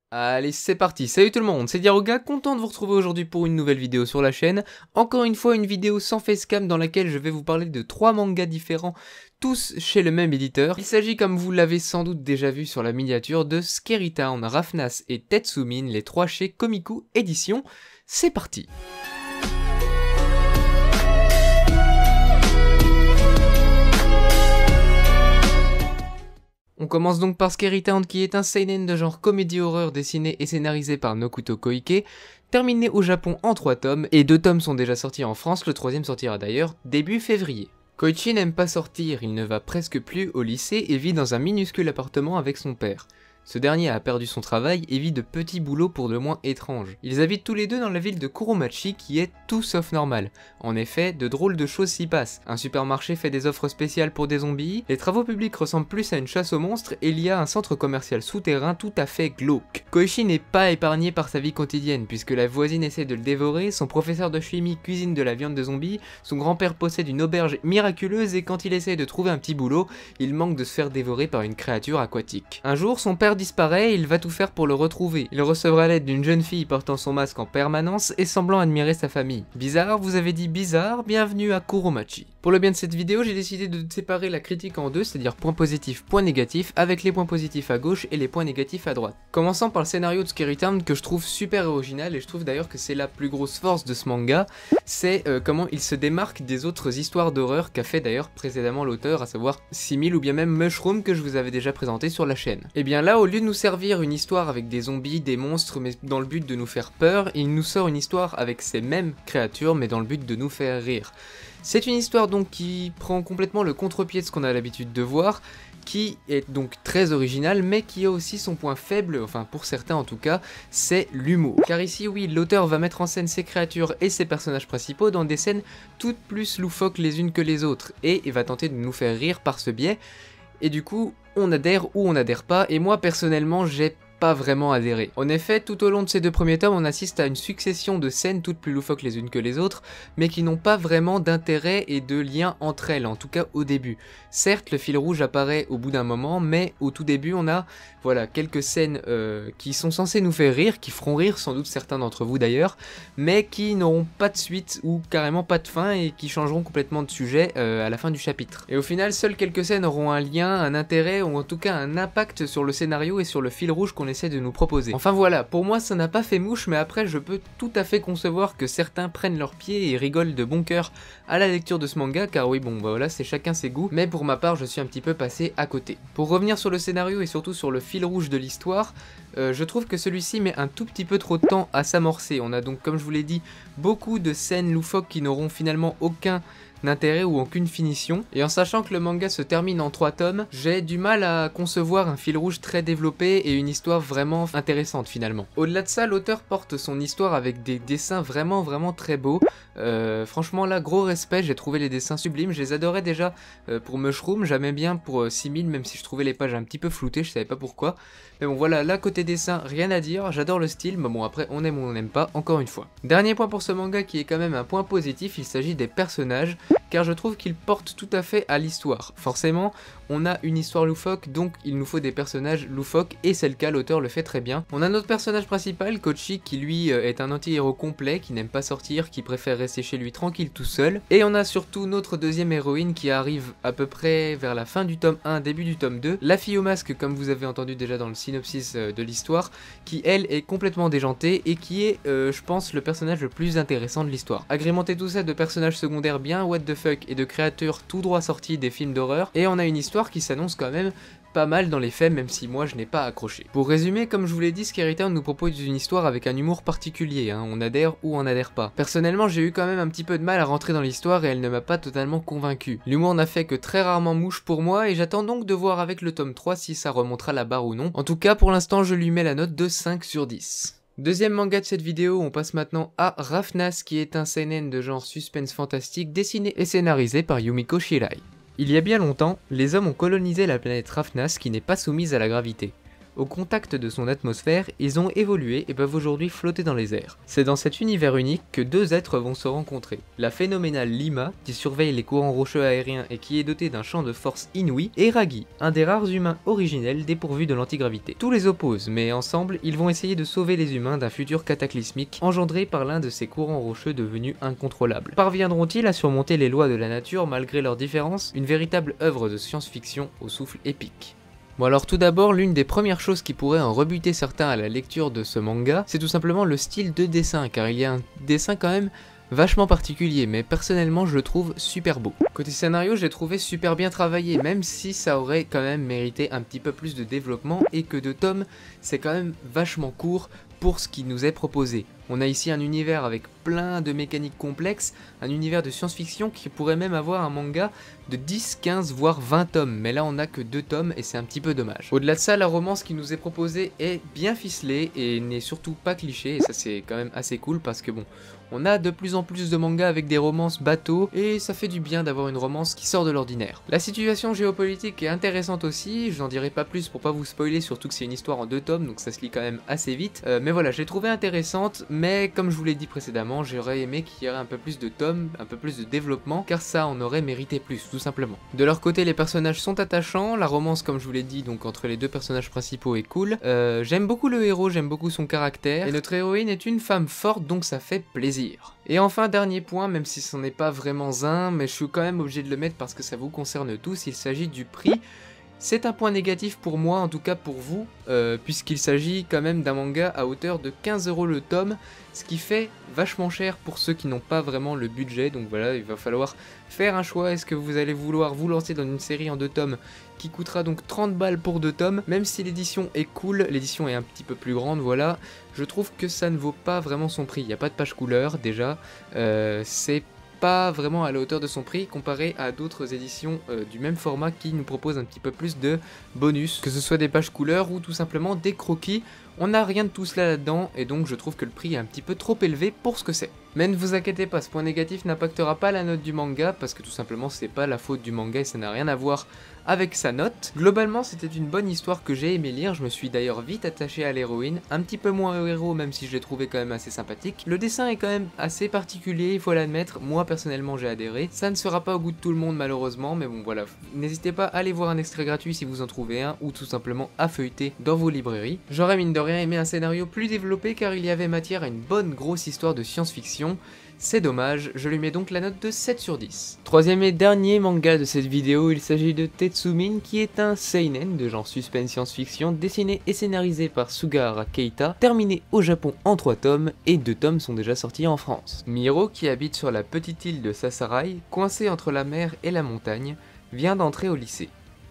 Allez, c'est parti, salut tout le monde, c'est Diaroga, content de vous retrouver aujourd'hui pour une nouvelle vidéo sur la chaîne. Encore une fois, une vidéo sans facecam dans laquelle je vais vous parler de 3 mangas différents, tous chez le même éditeur. Il s'agit, comme vous l'avez sans doute déjà vu sur la miniature, de Scary Town, Rafnas et Tetsumin, les 3 chez Komiku Édition. C'est parti. On commence donc par Scary Town qui est un seinen de genre comédie-horreur dessiné et scénarisé par Nokuto Koike, terminé au Japon en 3 tomes, et 2 tomes sont déjà sortis en France, le 3ème sortira d'ailleurs début février. Koichi n'aime pas sortir, il ne va presque plus au lycée et vit dans un minuscule appartement avec son père. Ce dernier a perdu son travail et vit de petits boulots pour le moins étranges. Ils habitent tous les deux dans la ville de Kuromachi qui est tout sauf normal. En effet, de drôles de choses s'y passent. Un supermarché fait des offres spéciales pour des zombies, les travaux publics ressemblent plus à une chasse aux monstres et il y a un centre commercial souterrain tout à fait glauque. Koichi n'est pas épargné par sa vie quotidienne puisque la voisine essaie de le dévorer, son professeur de chimie cuisine de la viande de zombies, son grand-père possède une auberge miraculeuse et quand il essaie de trouver un petit boulot, il manque de se faire dévorer par une créature aquatique. Un jour, son père disparaît et il va tout faire pour le retrouver. Il recevra l'aide d'une jeune fille portant son masque en permanence et semblant admirer sa famille. Bizarre, vous avez dit bizarre, bienvenue à Kuromachi. Pour le bien de cette vidéo, j'ai décidé de séparer la critique en deux, c'est-à-dire point positif, point négatif, avec les points positifs à gauche et les points négatifs à droite. Commençant par le scénario de Scary Town que je trouve super original et je trouve d'ailleurs que c'est la plus grosse force de ce manga, c'est comment il se démarque des autres histoires d'horreur qu'a fait d'ailleurs précédemment l'auteur, à savoir 6000 ou bien même Mushroom que je vous avais déjà présenté sur la chaîne. Et bien là, au lieu de nous servir une histoire avec des zombies, des monstres, mais dans le but de nous faire peur, il nous sort une histoire avec ces mêmes créatures, mais dans le but de nous faire rire. C'est une histoire donc qui prend complètement le contre-pied de ce qu'on a l'habitude de voir, qui est donc très originale, mais qui a aussi son point faible, enfin pour certains en tout cas, c'est l'humour. Car ici, oui, l'auteur va mettre en scène ses créatures et ses personnages principaux dans des scènes toutes plus loufoques les unes que les autres, et il va tenter de nous faire rire par ce biais, et du coup, on adhère ou on n'adhère pas, et moi personnellement, j'ai pas vraiment adhéré. En effet, tout au long de ces 2 premiers tomes, on assiste à une succession de scènes toutes plus loufoques les unes que les autres, mais qui n'ont pas vraiment d'intérêt et de lien entre elles, en tout cas au début. Certes, le fil rouge apparaît au bout d'un moment, mais au tout début, on a voilà, quelques scènes qui sont censées nous faire rire, qui feront rire sans doute certains d'entre vous d'ailleurs, mais qui n'auront pas de suite ou carrément pas de fin et qui changeront complètement de sujet à la fin du chapitre. Et au final, seules quelques scènes auront un lien, un intérêt ou en tout cas un impact sur le scénario et sur le fil rouge qu'on essaie de nous proposer. Enfin voilà, pour moi ça n'a pas fait mouche, mais après je peux tout à fait concevoir que certains prennent leurs pieds et rigolent de bon cœur à la lecture de ce manga, car oui bon bah voilà, c'est chacun ses goûts, mais pour ma part je suis un petit peu passé à côté. Pour revenir sur le scénario et surtout sur le fil rouge de l'histoire, je trouve que celui-ci met un tout petit peu trop de temps à s'amorcer. On a donc, comme je vous l'ai dit, beaucoup de scènes loufoques qui n'auront finalement aucun d'intérêt ou aucune finition, et en sachant que le manga se termine en 3 tomes, j'ai du mal à concevoir un fil rouge très développé et une histoire vraiment intéressante finalement. Au-delà de ça, l'auteur porte son histoire avec des dessins vraiment très beaux. Franchement là, gros respect, j'ai trouvé les dessins sublimes, je les adorais déjà pour Mushroom, j'aimais bien pour 6000, même si je trouvais les pages un petit peu floutées, je savais pas pourquoi. Mais bon voilà, là côté dessin, rien à dire, j'adore le style, mais bon après on aime ou on n'aime pas, encore une fois. Dernier point pour ce manga qui est quand même un point positif, il s'agit des personnages, car je trouve qu'ils portent tout à fait à l'histoire. Forcément, on a une histoire loufoque, donc il nous faut des personnages loufoques, et c'est le cas, l'auteur le fait très bien. On a notre personnage principal, Koichi, qui lui est un anti-héros complet, qui n'aime pas sortir, qui préfère rester chez lui tranquille tout seul. Et on a surtout notre deuxième héroïne qui arrive à peu près vers la fin du tome 1, début du tome 2, la fille au masque, comme vous avez entendu déjà dans le synopsis de l'histoire, qui elle est complètement déjantée et qui est, je pense, le personnage le plus intéressant de l'histoire. Agrémenter tout ça de personnages secondaires bien what the fuck et de créatures tout droit sorties des films d'horreur, et on a une histoire qui s'annonce quand même pas mal dans les faits, même si moi je n'ai pas accroché. Pour résumer, comme je vous l'ai dit, Scary Town nous propose une histoire avec un humour particulier, hein, on adhère ou on adhère pas. Personnellement, j'ai eu quand même un petit peu de mal à rentrer dans l'histoire et elle ne m'a pas totalement convaincu. L'humour n'a fait que très rarement mouche pour moi et j'attends donc de voir avec le tome 3 si ça remontera la barre ou non. En tout cas, pour l'instant, je lui mets la note de 5 sur 10. Deuxième manga de cette vidéo, on passe maintenant à Rafnas, qui est un seinen de genre suspense fantastique dessiné et scénarisé par Yumiko Shirai. Il y a bien longtemps, les hommes ont colonisé la planète Rafnas qui n'est pas soumise à la gravité. Au contact de son atmosphère, ils ont évolué et peuvent aujourd'hui flotter dans les airs. C'est dans cet univers unique que deux êtres vont se rencontrer. La phénoménale Lima, qui surveille les courants rocheux aériens et qui est dotée d'un champ de force inouï, et Ragi, un des rares humains originels dépourvus de l'antigravité. Tout les oppose, mais ensemble, ils vont essayer de sauver les humains d'un futur cataclysmique engendré par l'un de ces courants rocheux devenus incontrôlables. Parviendront-ils à surmonter les lois de la nature malgré leurs différences? Une véritable œuvre de science-fiction au souffle épique. Bon alors tout d'abord, l'une des premières choses qui pourrait en rebuter certains à la lecture de ce manga, c'est tout simplement le style de dessin, car il y a un dessin quand même vachement particulier, mais personnellement je le trouve super beau. Côté scénario, je l'ai trouvé super bien travaillé, même si ça aurait quand même mérité un petit peu plus de développement, et que 2 tomes, c'est quand même vachement court pour ce qui nous est proposé. On a ici un univers avec plein de mécaniques complexes, un univers de science-fiction qui pourrait même avoir un manga de 10, 15 voire 20 tomes, mais là on a que 2 tomes et c'est un petit peu dommage. Au-delà de ça, la romance qui nous est proposée est bien ficelée et n'est surtout pas cliché, et ça c'est quand même assez cool parce que bon, on a de plus en plus de mangas avec des romances bateaux et ça fait du bien d'avoir une romance qui sort de l'ordinaire. La situation géopolitique est intéressante aussi, je n'en dirai pas plus pour pas vous spoiler, surtout que c'est une histoire en 2 tomes donc ça se lit quand même assez vite, mais voilà, je l'ai trouvée intéressante, mais comme je vous l'ai dit précédemment, j'aurais aimé qu'il y ait un peu plus de tomes, un peu plus de développement, car ça en aurait mérité plus, tout simplement. De leur côté, les personnages sont attachants, la romance comme je vous l'ai dit, donc entre les 2 personnages principaux est cool, j'aime beaucoup le héros, j'aime beaucoup son caractère, et notre héroïne est une femme forte donc ça fait plaisir. Et enfin, dernier point, même si ce n'est pas vraiment un, mais je suis quand même obligé de le mettre parce que ça vous concerne tous, il s'agit du prix. C'est un point négatif pour moi, en tout cas pour vous, puisqu'il s'agit quand même d'un manga à hauteur de 15 € le tome, ce qui fait vachement cher pour ceux qui n'ont pas vraiment le budget, donc voilà, il va falloir faire un choix. Est-ce que vous allez vouloir vous lancer dans une série en 2 tomes qui coûtera donc 30 balles pour 2 tomes, même si l'édition est cool, l'édition est un petit peu plus grande, voilà, je trouve que ça ne vaut pas vraiment son prix. Il n'y a pas de page couleur déjà, c'est pas vraiment à la hauteur de son prix comparé à d'autres éditions du même format qui nous proposent un petit peu plus de bonus, que ce soit des pages couleurs ou tout simplement des croquis. On n'a rien de tout cela là-dedans et donc je trouve que le prix est un petit peu trop élevé pour ce que c'est. Mais ne vous inquiétez pas, ce point négatif n'impactera pas la note du manga parce que tout simplement c'est pas la faute du manga et ça n'a rien à voir avec sa note. Globalement c'était une bonne histoire que j'ai aimé lire, je me suis d'ailleurs vite attaché à l'héroïne, un petit peu moins au héros même si je l'ai trouvé quand même assez sympathique. Le dessin est quand même assez particulier, il faut l'admettre, moi personnellement j'ai adhéré. Ça ne sera pas au goût de tout le monde malheureusement, mais bon voilà, n'hésitez pas à aller voir un extrait gratuit si vous en trouvez un ou tout simplement à feuilleter dans vos librairies. J'aurais mine de rien aimé un scénario plus développé car il y avait matière à une bonne grosse histoire de science-fiction. C'est dommage, je lui mets donc la note de 7 sur 10. Troisième et dernier manga de cette vidéo, il s'agit de Tetsumin qui est un seinen de genre suspense science-fiction dessiné et scénarisé par Sugahara Keita, terminé au Japon en 3 tomes et 2 tomes sont déjà sortis en France. Miro, qui habite sur la petite île de Sasarai, coincée entre la mer et la montagne, vient d'entrer au lycée.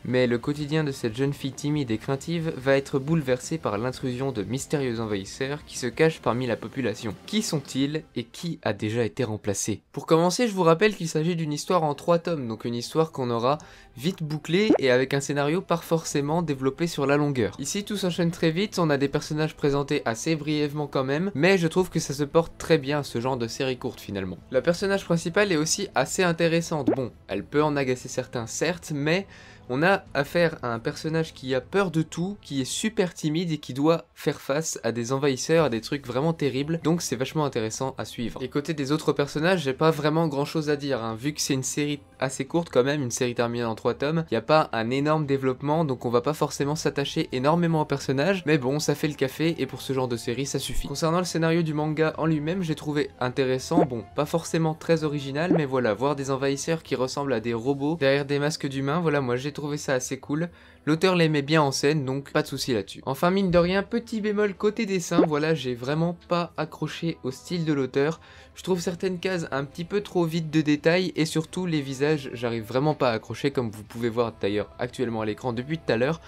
Mais le quotidien de cette jeune fille timide et craintive va être bouleversé par l'intrusion de mystérieux envahisseurs qui se cachent parmi la population. Qui sont-ils et qui a déjà été remplacé? Pour commencer, je vous rappelle qu'il s'agit d'une histoire en 3 tomes, donc une histoire qu'on aura vite bouclée et avec un scénario pas forcément développé sur la longueur. Ici, tout s'enchaîne très vite, on a des personnages présentés assez brièvement quand même, mais je trouve que ça se porte très bien à ce genre de série courte finalement. La personnage principale est aussi assez intéressante, bon, elle peut en agacer certains certes, mais on a affaire à un personnage qui a peur de tout, qui est super timide et qui doit faire face à des envahisseurs, à des trucs vraiment terribles, donc c'est vachement intéressant à suivre. Et côté des autres personnages, j'ai pas vraiment grand chose à dire, hein. Vu que c'est une série assez courte quand même, une série terminée en 3 tomes, il n'y a pas un énorme développement, donc on va pas forcément s'attacher énormément aux personnages, mais bon, ça fait le café et pour ce genre de série, ça suffit. Concernant le scénario du manga en lui-même, j'ai trouvé intéressant, bon, pas forcément très original, mais voilà, voir des envahisseurs qui ressemblent à des robots derrière des masques d'humains, voilà, moi j'ai trouvé ça assez cool. L'auteur les met bien en scène, donc pas de souci là-dessus. Enfin, mine de rien, petit bémol côté dessin, voilà, j'ai vraiment pas accroché au style de l'auteur. Je trouve certaines cases un petit peu trop vides de détails et surtout les visages, j'arrive vraiment pas à accrocher comme vous pouvez voir d'ailleurs actuellement à l'écran depuis tout à l'heure.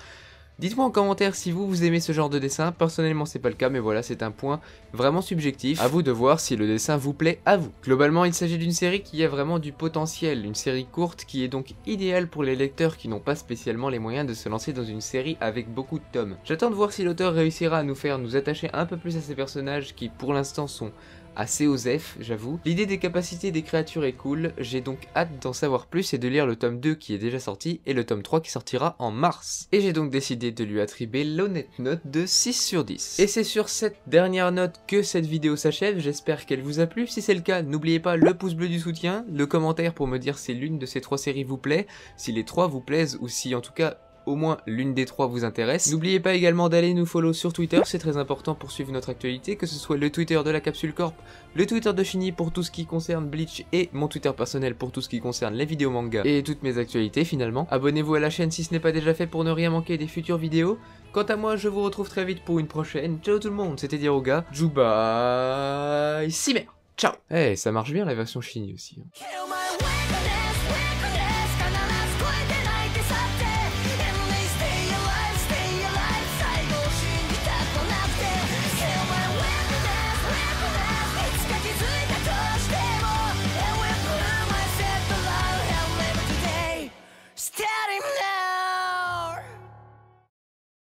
Dites-moi en commentaire si vous aimez ce genre de dessin, personnellement c'est pas le cas mais voilà c'est un point vraiment subjectif, à vous de voir si le dessin vous plaît à vous. Globalement il s'agit d'une série qui a vraiment du potentiel, une série courte qui est donc idéale pour les lecteurs qui n'ont pas spécialement les moyens de se lancer dans une série avec beaucoup de tomes. J'attends de voir si l'auteur réussira à nous faire nous attacher un peu plus à ces personnages qui pour l'instant sont assez osef, j'avoue. L'idée des capacités des créatures est cool, j'ai donc hâte d'en savoir plus et de lire le tome 2 qui est déjà sorti et le tome 3 qui sortira en mars. Et j'ai donc décidé de lui attribuer l'honnête note de 6 sur 10. Et c'est sur cette dernière note que cette vidéo s'achève, j'espère qu'elle vous a plu. Si c'est le cas, n'oubliez pas le pouce bleu du soutien, le commentaire pour me dire si l'une de ces 3 séries vous plaît, si les 3 vous plaisent ou si en tout cas au moins l'une des 3 vous intéresse. N'oubliez pas également d'aller nous follow sur Twitter, c'est très important pour suivre notre actualité, que ce soit le Twitter de la Capsule Corp, le Twitter de Shiny pour tout ce qui concerne Bleach et mon Twitter personnel pour tout ce qui concerne les vidéos manga et toutes mes actualités finalement. Abonnez-vous à la chaîne si ce n'est pas déjà fait pour ne rien manquer des futures vidéos. Quant à moi, je vous retrouve très vite pour une prochaine. Ciao tout le monde, c'était Diaruga. Juba, Cimer. Ciao. Eh, ça marche bien la version Shiny aussi. Hein.